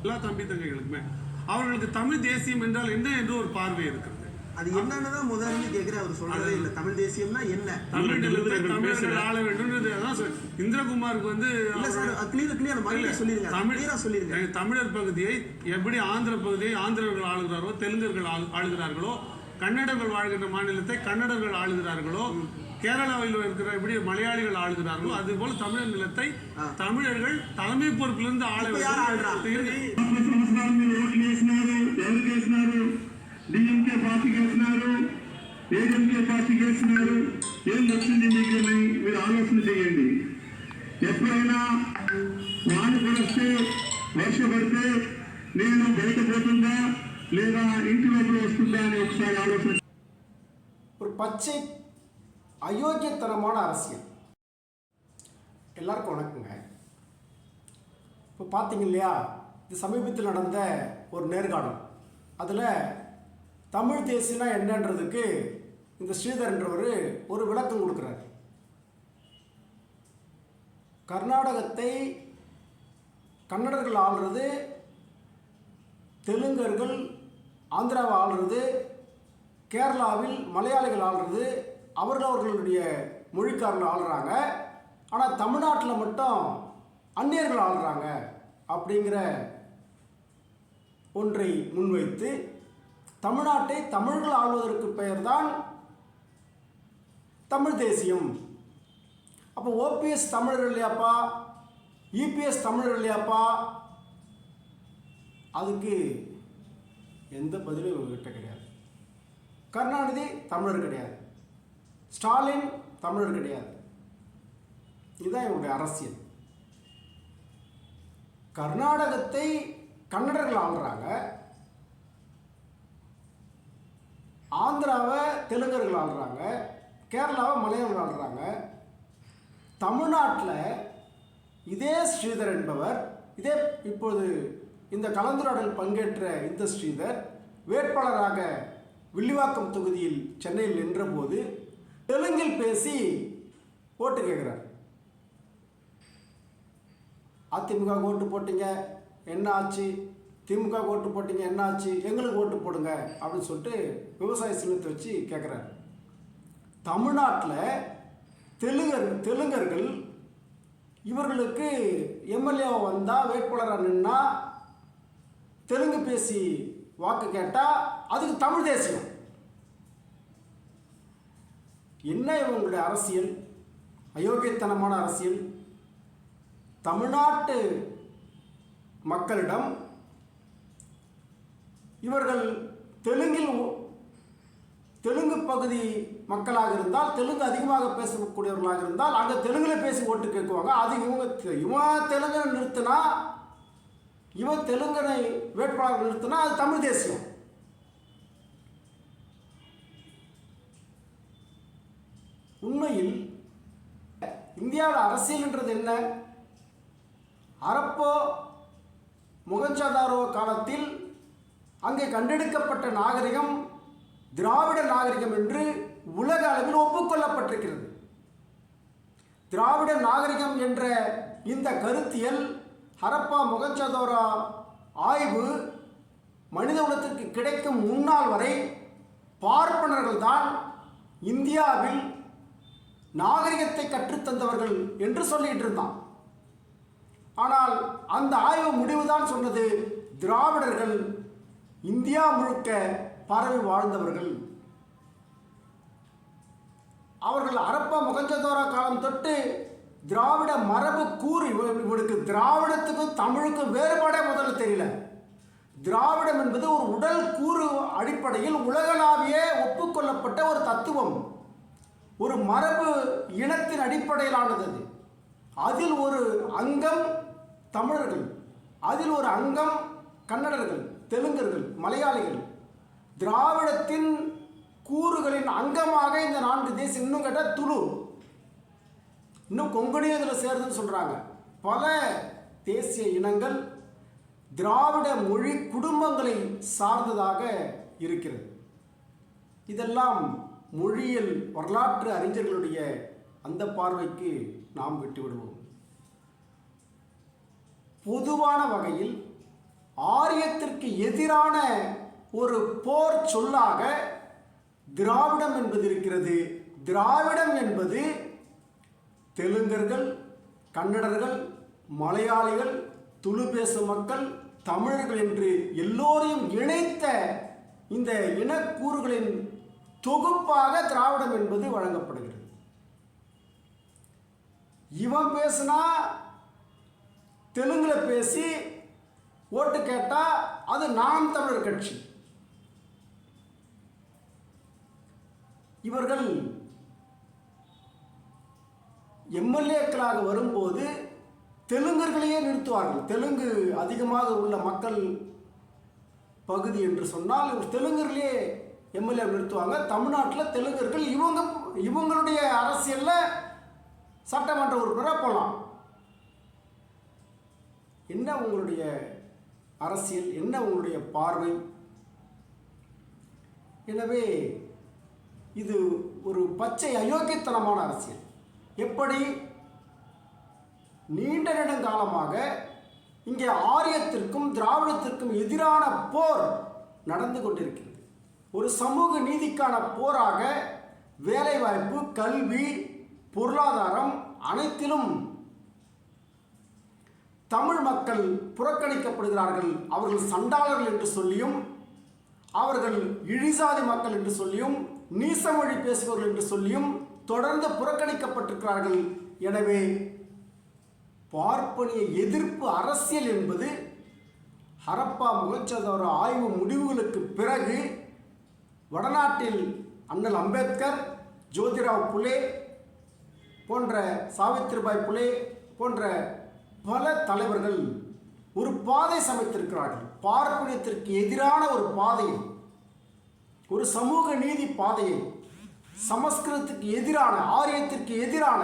எல்லா தம்பி தங்கைகளுக்குமே அவர்களுக்கு தமிழ் தேசியம் என்றால் என்ன என்று ஒரு பார்வை இருக்கிறது. அது என்னன்னு முதல்ல கேட்கிறேன். அவர் சொல்றதே இல்லை. தமிழ் தேசியம்னா என்ன? தமிழ் தமிழர்கள் ஆள வேண்டும். இந்திரகுமாருக்கு வந்து இல்ல சார், கிளியர் மறுபடியும் சொல்லிருங்க. தமிழரா சொல்லிருங்க. தமிழர் பகுதியை எப்படி ஆந்திர பகுதியை ஆந்திரர்கள் ஆளுகிறாரோ, தெலுங்கர்கள் ஆளுகிறார்களோ, கன்னடர்கள் வாழ்கின்ற மாநிலத்தை கன்னடர்கள் ஆளுகிறார்களோ, கேரளாவில் இருக்கிற எப்படி மலையாளிகள் ஆளுகிறார்களோ, அது போல தமிழர் நிலத்தை தமிழர்கள் தலைமை பொறுப்பிலிருந்து ஆள డిఎంకే పార్టీకి వేసినారు, ఏడీఎంకే పార్టీకి వేసినారు. ఏం నచ్చింది మీకు? మీరు ఆలోచన చేయండి. ఎప్పుడైనా వాన పడితే వర్షపడితే నేను బయట పోతుందా లేదా ఇంటి లోపల వస్తుందా అని ఒకసారి ఆలోచన. ஒரு பச்சை அயோக்கியத்தனமான அரசியல். எல்லாருக்கும் வணக்கங்க. இப்போ பார்த்தீங்க இல்லையா, இது சமீபத்தில் நடந்த ஒரு நேர்காணல். அதில் தமிழ் தேசியம்னா என்னன்றதுக்கு இந்த ஸ்ரீதர்ன்றவர் ஒரு விளக்கம் கொடுக்குறார். கர்நாடகத்தை கன்னடர்கள் ஆள்றது, தெலுங்கர்கள் ஆந்திராவை ஆள்றது, கேரளாவில் மலையாளிகள் ஆள்றது, அவர்களுடைய மொழிக்காரர்கள் ஆள்றாங்க. ஆனால் தமிழ்நாட்டில் மட்டும் அந்நியர்கள் ஆள்றாங்க அப்படிங்கிற ஒன்றை முன்வைத்து தமிழ்நாட்டை தமிழர்கள் ஆள்வதற்கு பெயர்தான் தமிழ் தேசியம். அப்போ ஓபிஎஸ் தமிழர் இல்லையாப்பா, இபிஎஸ் தமிழர் இல்லையாப்பா? அதுக்கு எந்த பதிலும் இவங்ககிட்ட கிடையாது. கருணாநிதி தமிழர் கிடையாது, ஸ்டாலின் தமிழர் கிடையாது. இதுதான் இவருடைய அரசியல். கர்நாடகத்தை கன்னடர்கள் ஆள்றாங்க, ஆந்திராவை தெலுங்கர்கள் ஆள்றாங்க, கேரளாவை மலையாளர்கள் ஆள்றாங்க. தமிழ்நாட்டில் இதே ஸ்ரீதர் என்பவர், இதே இப்போது இந்த கலந்துரையாடல் பங்கேற்ற இந்த ஸ்ரீதர் வேட்பாளராக வில்லிவாக்கம் தொகுதியில் சென்னையில் நின்றபோது தெலுங்கில் பேசி ஓட்டு கேட்குறார். அதிமுக ஓட்டு போட்டீங்க என்ன ஆச்சு, திமுக ஓட்டு போட்டீங்க என்ன ஆச்சு, எங்களுக்கு ஓட்டு போடுங்க அப்படின்னு சொல்லிட்டு விவசாய சின்னத்தை வச்சு கேட்குறாரு. தமிழ்நாட்டில் தெலுங்கர்கள் இவர்களுக்கு எம்எல்ஏ வந்தால் வேட்பாளராக நின்னா தெலுங்கு பேசி வாக்கு கேட்டால் அதுக்கு தமிழ் தேசியம். என்ன இவங்களுடைய அரசியல்? அயோக்கியத்தனமான அரசியல். தமிழ்நாட்டு மக்களிடம் இவர்கள் தெலுங்கு பகுதி மக்களாக இருந்தால், தெலுங்கு அதிகமாக பேசக்கூடியவர்களாக இருந்தால் அங்கே தெலுங்குல பேசி ஓட்டு கேட்குவாங்க. அது இவன் தெலுங்கனை நிறுத்தினா, இவன் தெலுங்கனை வேட்பாளர்கள் நிறுத்தினா அது தமிழ் தேசியம். உண்மையில் இந்தியாவில் அரசியல்ன்றது என்ன? ஹரப்பா மொஹஞ்சதாரோ காலத்தில் அங்கே கண்டெடுக்கப்பட்ட நாகரிகம் திராவிட நாகரிகம் என்று உலக அளவில் ஒப்புக்கொள்ளப்பட்டிருக்கிறது. திராவிட நாகரிகம் என்ற இந்த கருத்தியல், ஹரப்பா மொஹஞ்சதாரோ ஆய்வு மனித குலத்திற்கு கிடைக்கும் முன்னால் வரை பார்ப்பனர்கள் தான் இந்தியாவில் நாகரிகத்தை கற்றுத்தந்தவர்கள் என்று சொல்லிட்டு இருந்தான். ஆனால் அந்த ஆய்வு முடிவுதான் சொன்னது, திராவிடர்கள் இந்தியா முழுக்க பரவி வாழ்ந்தவர்கள். அவர்கள் ஹரப்பா மொஹஞ்சதாரோ காலம் தொட்டு திராவிட மரபு கூறு, இவனுக்கு திராவிடத்துக்கும் தமிழுக்கும் வேறுபாடே முதல்ல தெரியல. திராவிடம் என்பது ஒரு உடல் கூறு அடிப்படையில் உலகளாவிய ஒப்புக்கொள்ளப்பட்ட ஒரு தத்துவம், ஒரு மரபு இனத்தின் அடிப்படையிலானது. அதில் ஒரு அங்கம் தமிழர்கள், அதில் ஒரு அங்கம் கன்னடர்கள், தெலுங்கர்கள், மலையாளிகள். திராவிடத்தின் கூறுகளின் அங்கமாக இந்த 4 தேசியம், இன்னும் கேட்டால் துளு, இன்னும் கொங்கணியும் இதில் சேருதுன்னு சொல்கிறாங்க. பல தேசிய இனங்கள் திராவிட மொழி குடும்பங்களை சார்ந்ததாக இருக்கிறது. இதெல்லாம் மொழியியல் வரலாற்று அறிஞர்களுடைய அந்த பார்வைக்கு நாம் விட்டுவிடுவோம். பொதுவான வகையில் ஆரியத்திற்கு எதிரான ஒரு போர் சொல்லாக திராவிடம் என்பது இருக்கிறது. திராவிடம் என்பது தெலுங்கர்கள், கன்னடர்கள், மலையாளிகள், துளு பேசும் மக்கள், தமிழர்கள் என்று எல்லோரையும் இணைத்த இந்த இனக்கூறுகளின் தொகுப்பாக திராவிடம் என்பது வழங்கப்படுகிறது. இவன் பேசினா தெலுங்குல பேசி ஓட்டு கேட்டா அது நாம் தமிழர் கட்சி. இவர்கள் எம்எல்ஏக்களாக வரும்போது தெலுங்கர்களையே நிறுத்துவார்கள். தெலுங்கு அதிகமாக உள்ள மக்கள் பகுதி என்று சொன்னால் இவர் தெலுங்கர்களே எம்எல்ஏ நிறுத்துவாங்க. தமிழ்நாட்டில் தெலுங்கர்கள் இவங்களுடைய அரசியலில் சட்டமன்ற உறுப்பினராக போகலாம். என்ன உங்களுடைய அரசியல், என்ன உங்களுடைய பார்வை? எனவே இது ஒரு பச்சை அயோக்கியத்தனமான அரசியல். எப்படி நீண்ட நெடுங்காலமாக இங்கே ஆரியத்திற்கும் திராவிடத்திற்கும் எதிரான போர் நடந்து கொண்டிருக்கிறது. ஒரு சமூக நீதிக்கான போராக வேலைவாய்ப்பு, கல்வி, பொருளாதாரம் அனைத்திலும் தமிழ் மக்கள் புறக்கணிக்கப்படுகிறார்கள். அவர்கள் சண்டாளர்கள் என்று சொல்லியும், அவர்கள் இழிசாதி மக்கள் என்று சொல்லியும், நீசமொழி பேசுபவர்கள் என்று சொல்லியும் தொடர்ந்து புறக்கணிக்கப்பட்டிருக்கிறார்கள். எனவே பார்ப்பனிய எதிர்ப்பு அரசியல் என்பது ஹரப்பா முகச்சதார ஆய்வு முடிவுகளுக்கு பிறகு வடநாட்டில் அண்ணல் அம்பேத்கர், ஜோதிராவ் புலே போன்ற, சாவித்திரிபாய் புலே போன்ற பல தலைவர்கள் ஒரு பாதை சமைத்திருக்கிறார்கள். பார்ப்பனியத்திற்கு எதிரான ஒரு பாதையை, ஒரு சமூக நீதி பாதையை, சமஸ்கிருதத்துக்கு எதிரான, ஆரியத்திற்கு எதிரான,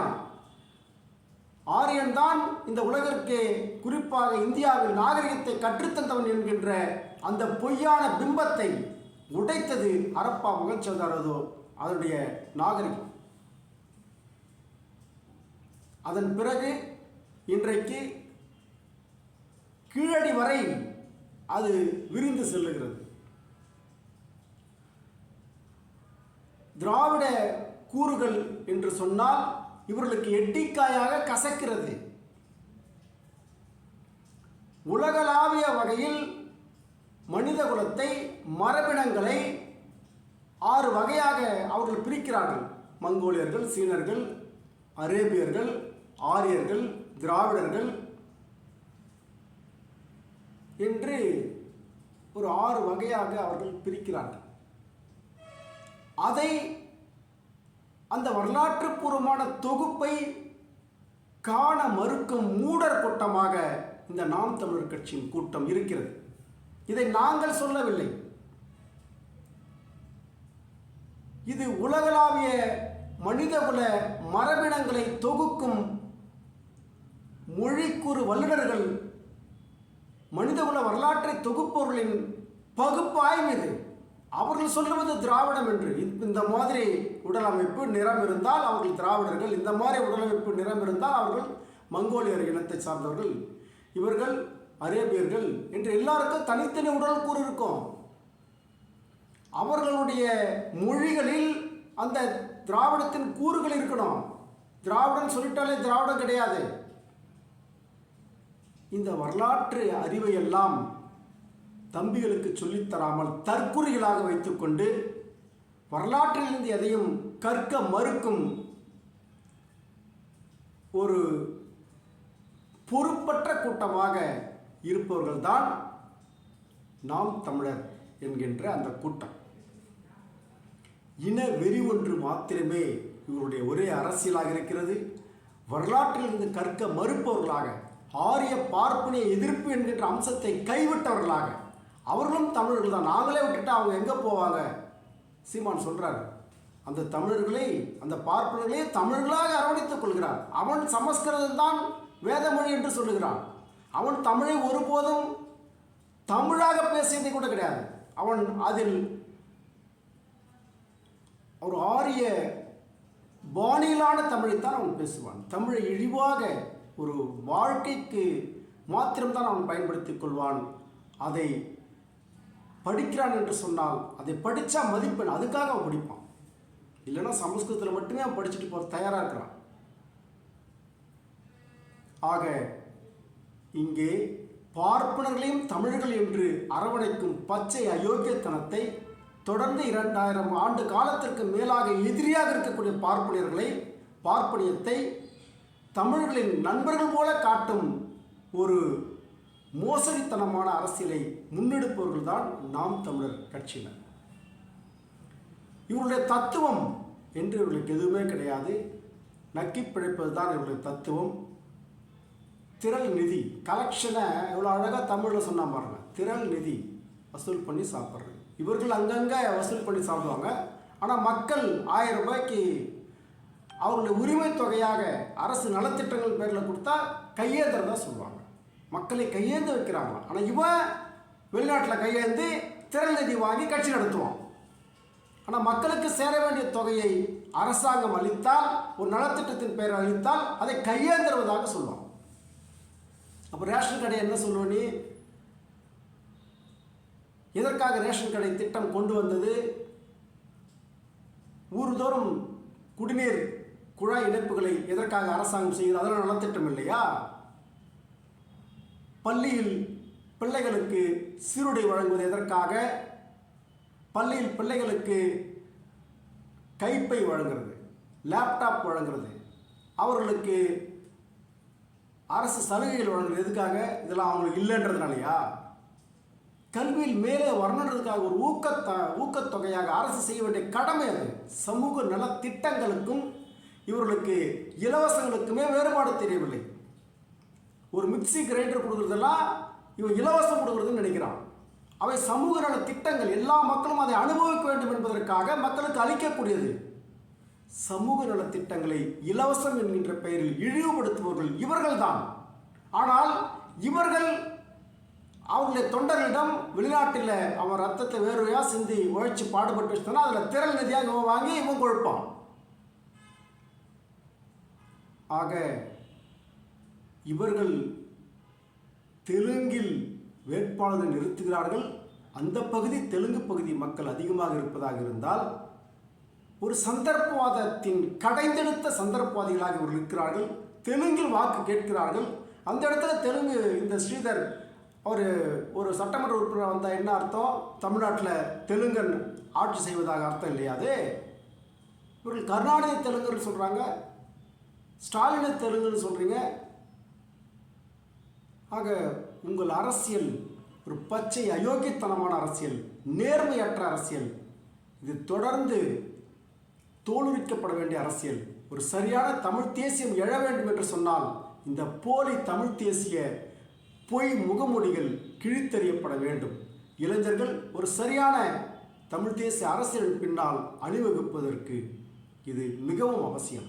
ஆரியன் தான் இந்த உலகிற்கே குறிப்பாக இந்தியாவில் நாகரிகத்தை கற்றுத்தந்தவன் என்கின்ற அந்த பொய்யான பிம்பத்தை உடைத்தது ஹரப்பா முகச்சதாரதோ அதனுடைய நாகரிகம். அதன் பிறகு இன்றைக்கு கீழடி வரை அது விரிந்து செல்லுகிறது. திராவிட கூறுகள் என்று சொன்னால் இவர்களுக்கு எட்டிக்காயாக கசக்கிறது. உலகளாவிய வகையில் மனித குலத்தை, மரபினங்களை 6 வகையாக அவர்கள் பிரிக்கிறார்கள். மங்கோலியர்கள், சீனர்கள், அரேபியர்கள், ஆரியர்கள், திராவிடர்கள் என்று ஒரு 6 வகையாக அவர்கள் பிரிக்கிறார்கள். அதை அந்த வரலாற்று பூர்வமான தொகுப்பை காண மறுக்கும் மூடர் கூட்டமாக இந்த நாம் தமிழர் கட்சியின் கூட்டம் இருக்கிறது. இதை நாங்கள் சொல்லவில்லை. இது உலகளாவிய மனிதகுல மரபினங்களை தொகுக்கும் மொழிக்கூறு வல்லுநர்கள், மனிதகுல வரலாற்றை தொகுப்பவர்களின் பகுப்பாய்வு இது. அவர்கள் சொல்லுவது திராவிடம் என்று. இந்த மாதிரி உடல் அமைப்பு, நிறம் இருந்தால் அவர்கள் திராவிடர்கள், இந்த மாதிரி உடல் அமைப்பு, நிறம் இருந்தால் அவர்கள் மங்கோலியர் இனத்தை சார்ந்தவர்கள், இவர்கள் அரேபியர்கள் என்று எல்லாருக்கும் தனித்தனி உடல் கூறு இருக்கும். அவர்களுடைய மொழிகளில் அந்த திராவிடத்தின் கூறுகள் இருக்கணும். திராவிடன் சொல்லிட்டாலே திராவிடம் கிடையாது. இந்த வரலாற்று அறிவை எல்லாம் தம்பிகளுக்கு சொல்லித்தராமல் தற்குறிகளாக வைத்துக்கொண்டு வரலாற்றிலிருந்து எதையும் கற்க மறுக்கும் ஒரு பொறுப்பற்ற கூட்டமாக இருப்பவர்கள்தான் நாம் தமிழர் என்கின்ற அந்த கூட்டம். இன வெறி ஒன்று மாத்திரமே இவருடைய ஒரே அரசியலாக இருக்கிறது. வரலாற்றிலிருந்து கற்க மறுப்பவர்களாக, ஆரிய பார்ப்பனிய எதிர்ப்பு என்கின்ற அம்சத்தை கைவிட்டவர்களாக, அவர்களும் தமிழர்கள் தான். நாங்களே விட்டுட்டு அவங்க எங்கே போவாங்க? சீமான் சொல்கிறார், அந்த தமிழர்களை, அந்த பார்ப்பனர்களே தமிழர்களாக அரவணைத்துக் கொள்கிறார். அவன் சமஸ்கிருதம் தான் வேதமொழி என்று சொல்லுகிறான். அவன் தமிழை ஒருபோதும் தமிழாக பேசியதை கூட கிடையாது. அவன் அதில் ஒரு ஆரிய பாணியிலான தமிழைத்தான் அவன் பேசுவான். தமிழை இழிவாக ஒரு வாழ்க்கைக்கு மாத்திரம்தான் அவன் பயன்படுத்திக் கொள்வான். அதை படிக்கிறான் என்று சொன்னால் அதை படித்தா மதிப்பெண், அதுக்காக அவன் படிப்பான். இல்லைன்னா சமஸ்கிருதத்தில் மட்டுமே அவன் படிச்சுட்டு போகிற தயாராக இருக்கிறான். ஆக இங்கே பார்ப்பனர்களையும் தமிழர்கள் என்று அரவணைக்கும் பச்சை அயோக்கியத்தனத்தை தொடர்ந்து 2000 ஆண்டு காலத்திற்கு மேலாக எதிரியாக இருக்கக்கூடிய பார்ப்பனியத்தை தமிழர்களின் நண்பர்கள் போல காட்டும் ஒரு மோசடித்தனமான அரசியலை முன்னெடுப்பவர்கள் தான் நாம் தமிழர் கட்சியினர். இவருடைய தத்துவம் என்று இவர்களுக்கு எதுவுமே கிடையாது. நக்கி பிழைப்பது தான் இவருடைய தத்துவம். திரள் நிதி கலெக்ஷனை எவ்வளோ அழகாக தமிழில் சொன்னா பாருங்க. திரள் நிதி வசூல் பண்ணி சாப்பிட்றது. இவர்கள் அங்கங்கே வசூல் பண்ணி சாப்பிடுவாங்க. ஆனால் மக்கள் 1000 ரூபாய்க்கு அவர்களுடைய உரிமை தொகையாக அரசு நலத்திட்டங்கள் பேரில் கொடுத்தா கையேந்துறதா சொல்லுவாங்க. மக்களை கையேந்து வைக்கிறாங்க. ஆனால் இவன் வெளிநாட்டில் கையேந்து திரள் நிதி வாங்கி கட்சி நடத்துவான். ஆனால் மக்களுக்கு சேர வேண்டிய தொகையை அரசாங்கம் அளித்தால், ஒரு நலத்திட்டத்தின் பெயர் அளித்தால் அதை கையேந்துவதாக சொல்லுவான். அப்போ ரேஷன் கடை என்ன சொல்லுவ நீ? எதற்காக ரேஷன் கடை திட்டம் கொண்டு வந்தது? ஊர்தோறும் குடிநீர் குழாய் இணைப்புகளை எதற்காக அரசாங்கம் செய்கிறது? அதெல்லாம் நலத்திட்டம் இல்லையா? பள்ளியில் பிள்ளைகளுக்கு சீருடை வழங்குவது எதற்காக? பள்ளியில் பிள்ளைகளுக்கு கைப்பை வழங்குறது, லேப்டாப் வழங்குறது, அவர்களுக்கு அரசு சலுகைகள் வழங்குறது எதுக்காக? இதெல்லாம் அவங்களுக்கு இல்லைன்றதுனாலையா? கல்வியில் மேலே வரணுன்றதுக்காக ஒரு ஊக்கத்தொகையாக அரசு செய்ய வேண்டிய கடமை அது. சமூக நல திட்டங்களுக்கும் இவர்களுக்கு இலவசங்களுக்குமே வேறுபாடு தெரியவில்லை. ஒரு மிக்சி கிரைண்டர் கொடுக்குறதெல்லாம் இவன் இலவசம் கொடுக்குறதுன்னு நினைக்கிறான். அவை சமூக நல திட்டங்கள், எல்லா மக்களும் அதை அனுபவிக்க வேண்டும் என்பதற்காக மக்களுக்கு அளிக்கக்கூடியது. சமூக நல திட்டங்களை இலவசம் என்கின்ற பெயரில் இழிவுபடுத்துபவர்கள் இவர்கள்தான். ஆனால் இவர்கள் அவங்களுடைய தொண்டர்களிடம் வெளிநாட்டில் அவன் ரத்தத்தை வேறுவையாக சிந்தி உழைச்சி பாடுபட்டு வச்சுனா அதில் திரள் நிதியாக இவன் வாங்கி இவன் கொழுப்பான். ஆக இவர்கள் தெலுங்கில் வேட்பாளரை நிறுத்துகிறார்கள். அந்த பகுதி தெலுங்கு பகுதி மக்கள் அதிகமாக இருப்பதாக இருந்தால் ஒரு சந்தர்ப்பவாதத்தின் கடைந்தெடுத்த சந்தர்ப்பவாதிகளாக இவர்கள் இருக்கிறார்கள். தெலுங்கில் வாக்கு கேட்கிறார்கள். அந்த இடத்துல தெலுங்கு இந்த ஸ்ரீதர் ஒரு சட்டமன்ற உறுப்பினர் வந்தால் என்ன அர்த்தம்? தமிழ்நாட்டில் தெலுங்கன் ஆட்சி செய்வதாக அர்த்தம் இல்லையா? அது இவர்கள் கருணாநிதி தெலுங்குன்னு சொல்கிறாங்க, ஸ்டாலினை தெலுங்குன்னு சொல்கிறீங்க. ஆக உங்கள் அரசியல் ஒரு பச்சை அயோக்கியத்தனமான அரசியல், நேர்மையற்ற அரசியல். இது தொடர்ந்து தோலுரிக்கப்பட வேண்டிய அரசியல். ஒரு சரியான தமிழ் தேசியம் எழ வேண்டும் என்று சொன்னால் இந்த போலி தமிழ் தேசிய பொய் முகமூடிகள் கிழித்தெறியப்பட வேண்டும். இளைஞர்கள் ஒரு சரியான தமிழ் தேசிய அரசியலின் பின்னால் அணிவகுப்பதற்கு இது மிகவும் அவசியம்.